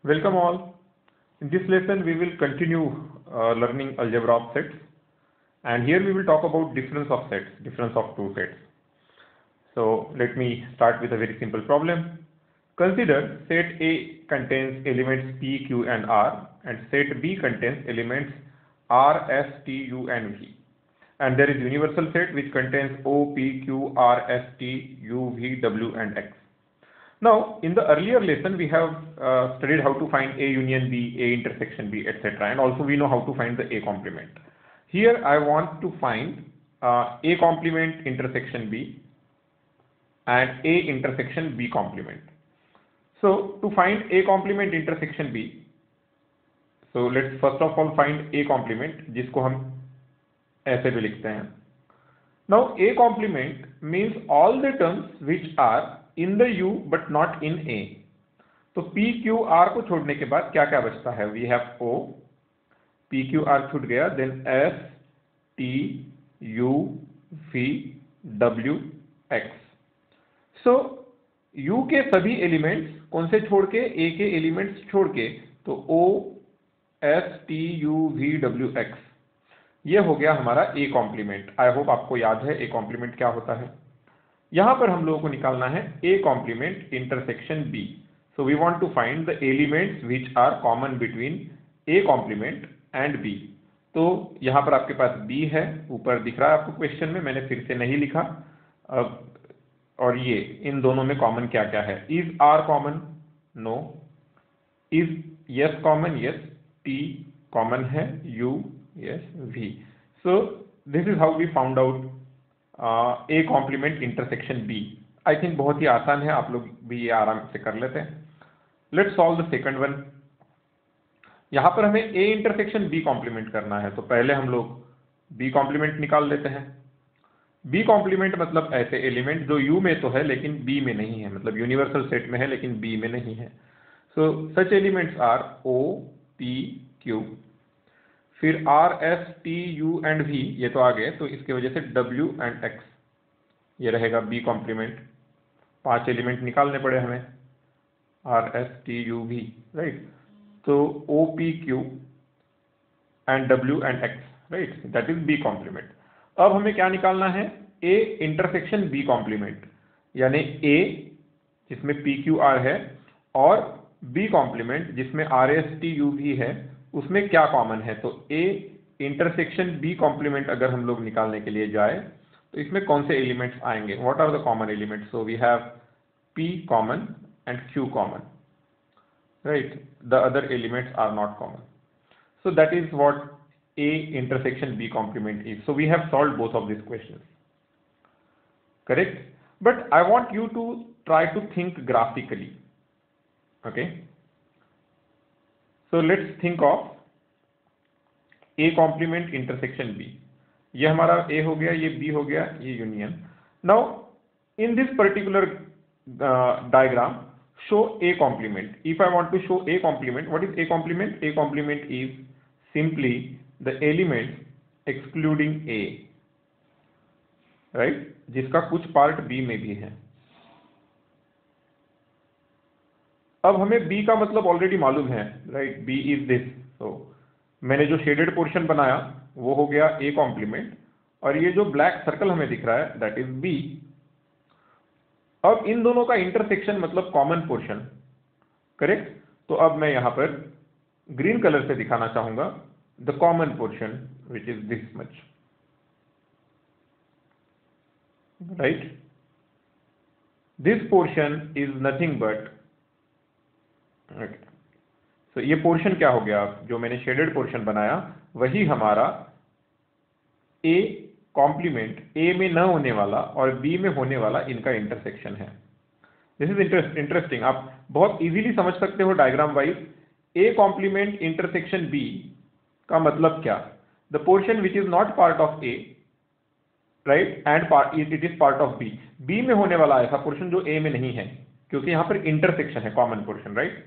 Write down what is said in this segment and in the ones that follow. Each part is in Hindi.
Welcome all. In this lesson, we will continue learning algebra of sets, and here we will talk about difference of sets, difference of two sets. So let me start with a very simple problem. Consider set A contains elements P, Q, and R, and set B contains elements R, S, T, U, and V. And there is universal set which contains O, P, Q, R, S, T, U, V, W, and X. Now, in the earlier lesson, we have studied how to find A union B, A intersection B, etc. And also we know how to find the A complement. Here I want to find A complement intersection B and A intersection B complement. So, to find A complement intersection B, so let's first of all find A complement, जिसको हम ऐसे भी लिखते हैं. Now, A complement means all the terms which are in the U but not in A. तो P, Q, R को छोड़ने के बाद क्या क्या बचता है? We have O, P, Q, R छूट गया, then S, T, U, V, W, X. So U के सभी एलिमेंट्स कौन से छोड़ के? A के एलिमेंट्स छोड़ के, तो O, S, T, U, V, W, X. ये हो गया हमारा A कॉम्प्लीमेंट. आई होप आपको याद है A कॉम्प्लीमेंट क्या होता है. यहां पर हम लोगों को निकालना है A complement intersection B. So we want to find the elements which are common between A complement and B. तो यहां पर आपके पास B है, ऊपर दिख रहा है आपको क्वेश्चन में, मैंने फिर से नहीं लिखा. और ये इन दोनों में कॉमन क्या क्या है? Is R common? No. Is S common? Yes. T common है? U, yes. V. So this is how we found out A complement intersection B. I think बहुत ही आसान है, आप लोग भी ये आराम से कर लेते हैं. Let's solve the second one. यहां पर हमें A इंटरसेक्शन B कॉम्प्लीमेंट करना है, तो पहले हम लोग B कॉम्प्लीमेंट निकाल लेते हैं. B कॉम्प्लीमेंट मतलब ऐसे एलिमेंट जो U में तो है लेकिन B में नहीं है, मतलब यूनिवर्सल सेट में है लेकिन B में नहीं है. So such elements are O, P, Q. फिर R, S, T, U and V, ये तो आ गए, तो इसके वजह से W एंड X, ये रहेगा B कॉम्प्लीमेंट. 5 एलिमेंट निकालने पड़े हमें, R, S, T, U, V, right. तो O, P, Q and W and X, right, that is B complement. अब हमें क्या निकालना है? A इंटरसेक्शन B कॉम्प्लीमेंट, यानी A जिसमें P, Q, R है और B कॉम्प्लीमेंट जिसमें R, S, T, U, V है, उसमें क्या कॉमन है? तो A इंटरसेक्शन B कॉम्प्लीमेंट अगर हम लोग निकालने के लिए जाए तो इसमें कौन से एलिमेंट्स आएंगे? What are the common elements? So we have P common and Q common, right. The other elements are not common. So that is what A intersection B complement is. So we have solved both of these questions, correct? But I want you to try to think graphically, okay? So let's think of A complement intersection B. ये हमारा A हो गया, ये B हो गया, ये union. Now in this particular diagram, show A complement. If I want to show A complement, what is A complement? A complement is simply the element excluding A, right, जिसका कुछ पार्ट B में भी है. अब हमें B का मतलब ऑलरेडी मालूम है, right. B is this. So मैंने जो शेडेड पोर्शन बनाया वो हो गया A कॉम्प्लीमेंट, और ये जो ब्लैक सर्कल हमें दिख रहा है दैट इज B. अब इन दोनों का इंटरसेक्शन मतलब कॉमन पोर्शन, करेक्ट. तो अब मैं यहां पर ग्रीन कलर से दिखाना चाहूंगा the common portion, which is this much, right. This portion is nothing but, okay. So ये पोर्शन क्या हो गया? जो मैंने शेडेड पोर्शन बनाया वही हमारा A कॉम्प्लीमेंट, A में न होने वाला और B में होने वाला इनका इंटरसेक्शन है. This is interesting. आप बहुत इजीली समझ सकते हो diagram wise. A complement intersection B का मतलब क्या? The portion which is not part of A, right, and it is part of B. B में होने वाला ऐसा पोर्शन जो A में नहीं है, क्योंकि यहां पर इंटरसेक्शन है, common portion, right.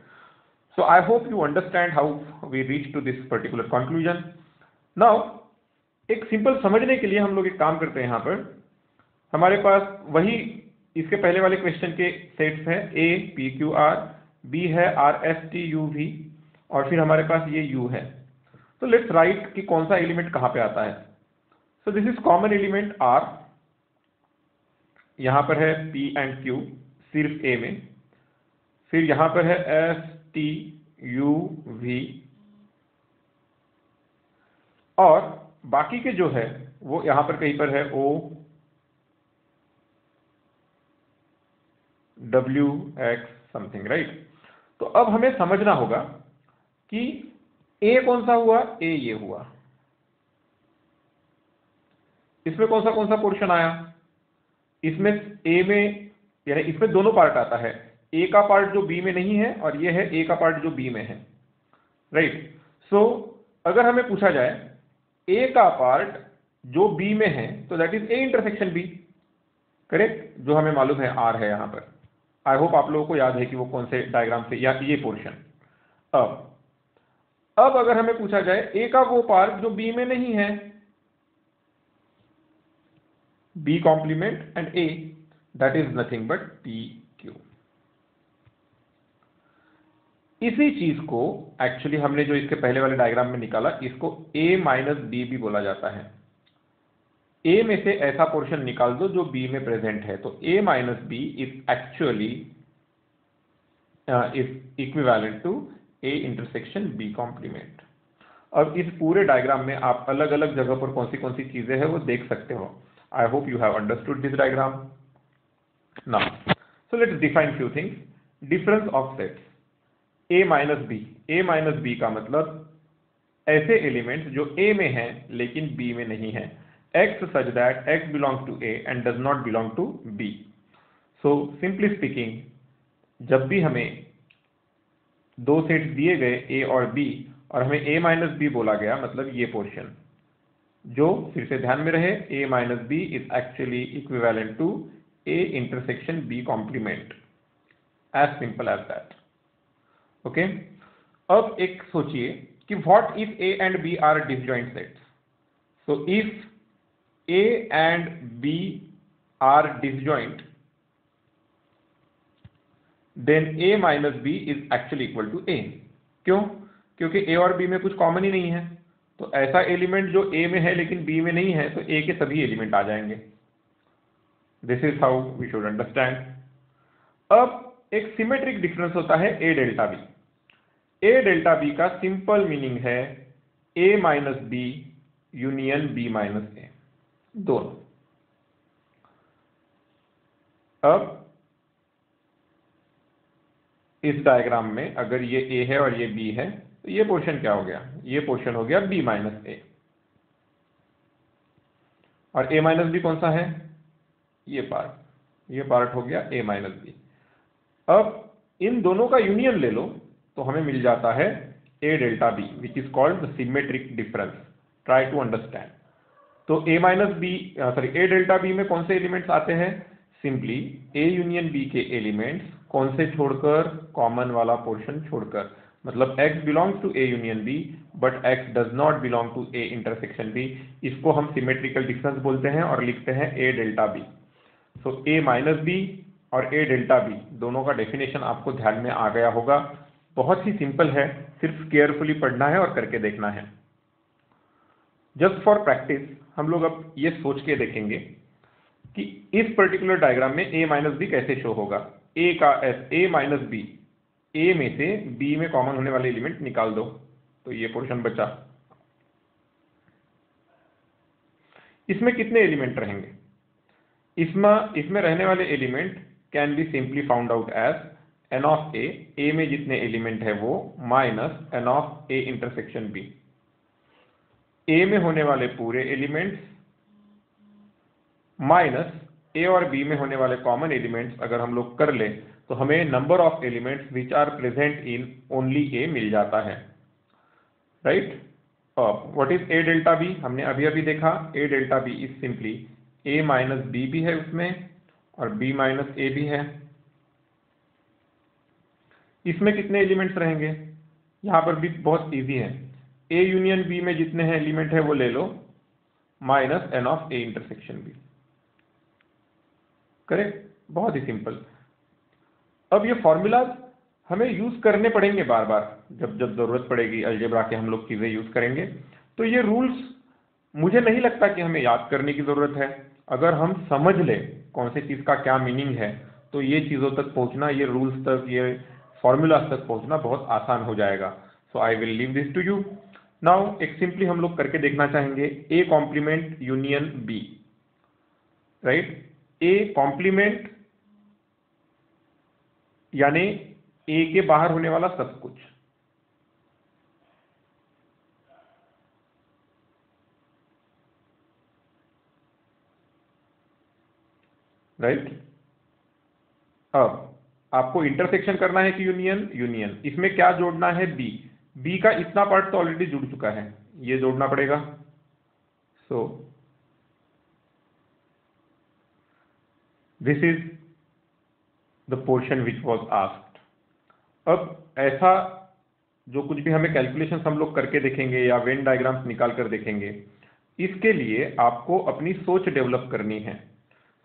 So I hope you understand how we reach to this particular conclusion. Now एक सिंपल समझने के लिए हम लोग एक काम करते हैं. यहां पर हमारे पास वही इसके पहले वाले क्वेश्चन के सेट्स हैं A, P, Q, R, B है R S T U V, और फिर हमारे पास ये यू है। तो लेट्स राइट कि कौन सा एलिमेंट कहाँ पे आता है। So this is common element R, यहां पर है पी एंड क्यू सिर्फ ए में, फिर यहां पर है एस टी यू वी, और बाकी के जो है वो यहां पर कहीं पर है O W X something, right. तो अब हमें समझना होगा कि ए कौन सा हुआ, ए ये हुआ, इसमें कौन सा पोर्शन आया, इसमें ए में, यानी इसमें दोनों पार्ट आता है, ए का पार्ट जो बी में नहीं है और ये है ए का पार्ट जो बी में है, राइट। सो अगर हमें पूछा जाए ए का पार्ट जो बी में है तो that is A intersection B, correct, जो हमें मालूम है आर है यहां पर। आई होप आप लोगों को याद है कि वो कौन से डायग्राम से, या ये पोर्शन। अब अगर हमें पूछा जाए ए का वो पार्ट जो बी में नहीं है, B complement and A, that is nothing but P Q. इसी चीज को एक्चुअली हमने जो इसके पहले वाले डायग्राम में निकाला, इसको ए माइनस बी भी बोला जाता है। ए में से ऐसा पोर्शन निकाल दो जो बी में प्रेजेंट है, तो A minus B is actually is equivalent to A intersection B complement. अब इस पूरे डायग्राम में आप अलग अलग जगह पर कौन सी चीजें हैं वो देख सकते हो। I hope you have understood this diagram now. So let's define few things. Difference of sets A minus B का मतलब ऐसे एलिमेंट्स जो ए में हैं लेकिन बी में नहीं है, x such that x belongs to A and does not belong to B. So simply speaking, जब भी हमें दो सेट्स दिए गए A और B और हमें A माइनस बी बोला गया, मतलब ये पोर्शन जो, फिर से ध्यान में रहे, A minus B is actually equivalent to A intersection B complement, as simple as that. Okay, अब एक सोचिए कि what if A and B are disjoint sets. So if A and B are disjoint, then A minus B is actually equal to A. क्यों? क्योंकि A और B में कुछ कॉमन ही नहीं है, तो ऐसा एलिमेंट जो A में है लेकिन B में नहीं है, तो A के सभी एलिमेंट आ जाएंगे। This is how we should understand. अब एक सिमेट्रिक डिफरेंस होता है A delta B। A delta B का सिंपल मीनिंग है A minus B union B minus A, दोनों। अब इस डायग्राम में अगर ये A है और ये B है, तो ये पोर्शन क्या हो गया, ये पोर्शन हो गया B माइनस A, और A माइनस B कौन सा है, ये पार्ट हो गया A माइनस B। अब इन दोनों का यूनियन ले लो तो हमें मिल जाता है A delta B, which is called the symmetric difference. Try to understand. तो A डेल्टा B में कौन से एलिमेंट्स आते हैं, सिंपली A यूनियन B के एलिमेंट्स, कौन से छोड़कर, कॉमन वाला पोर्शन छोड़कर, मतलब x belongs to A union B but x does not belong to A intersection B। इसको हम सिमेट्रिकल डिफरेंस बोलते हैं और लिखते हैं A delta B। So A minus B और A डेल्टा B दोनों का डेफिनेशन आपको ध्यान में आ गया होगा। बहुत ही सिंपल है, सिर्फ केयरफुली पढ़ना है और करके देखना है। जस्ट फॉर प्रैक्टिस हम लोग अब ये सोच के देखेंगे कि इस पर्टिकुलर डायग्राम में A माइनस बी कैसे शो होगा। A माइनस बी, A में से B में कॉमन होने वाले एलिमेंट निकाल दो, तो ये पोर्शन बचा। इसमें कितने एलिमेंट रहेंगे, इसमें रहने वाले element can be simply found out as n of A में जितने एलिमेंट है वो minus n of A intersection B। A में होने वाले पूरे एलिमेंट्स माइनस A और B में होने वाले कॉमन एलिमेंट्स अगर हम लोग कर ले तो हमें number of elements which are present in only A मिल जाता है, right. What is A delta B, हमने अभी अभी देखा A delta B is simply A minus B भी है उसमें और B माइनस A भी है। इसमें कितने एलिमेंट्स रहेंगे, यहां पर भी बहुत इजी है, A यूनियन B में जितने हैं एलिमेंट है वो ले लो minus n of A intersection B, correct, बहुत ही सिंपल। अब ये फॉर्मूलाज हमें यूज करने पड़ेंगे बार बार, जब जब जरूरत पड़ेगी अलजेब्रा के हम लोग चीजें यूज करेंगे। तो ये रूल्स मुझे नहीं लगता कि हमें याद करने की जरूरत है। अगर हम समझ ले कौन सी चीज का क्या मीनिंग है, तो ये चीजों तक पहुंचना, ये रूल्स तक, ये फॉर्मूलाज तक पहुंचना बहुत आसान हो जाएगा। So I will leave this to you. Now एक सिंपली हम लोग करके देखना चाहेंगे, A complement union B, right. A complement यानी ए के बाहर होने वाला सब कुछ, राइट। अब आपको इंटरसेक्शन करना है कि यूनियन, यूनियन इसमें क्या जोड़ना है, बी। बी का इतना पार्ट तो ऑलरेडी जुड़ चुका है, ये जोड़ना पड़ेगा। सो this is the portion which was asked. अब ऐसा जो कुछ भी हमें कैलकुलेशंस हम लोग करके देखेंगे या वेन डायग्राम्स निकाल कर देखेंगे, इसके लिए आपको अपनी सोच डेवलप करनी है।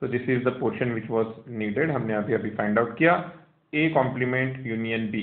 तो this is the portion which was needed, हमने अभी अभी फाइंड आउट किया, ए कॉम्प्लीमेंट यूनियन बी।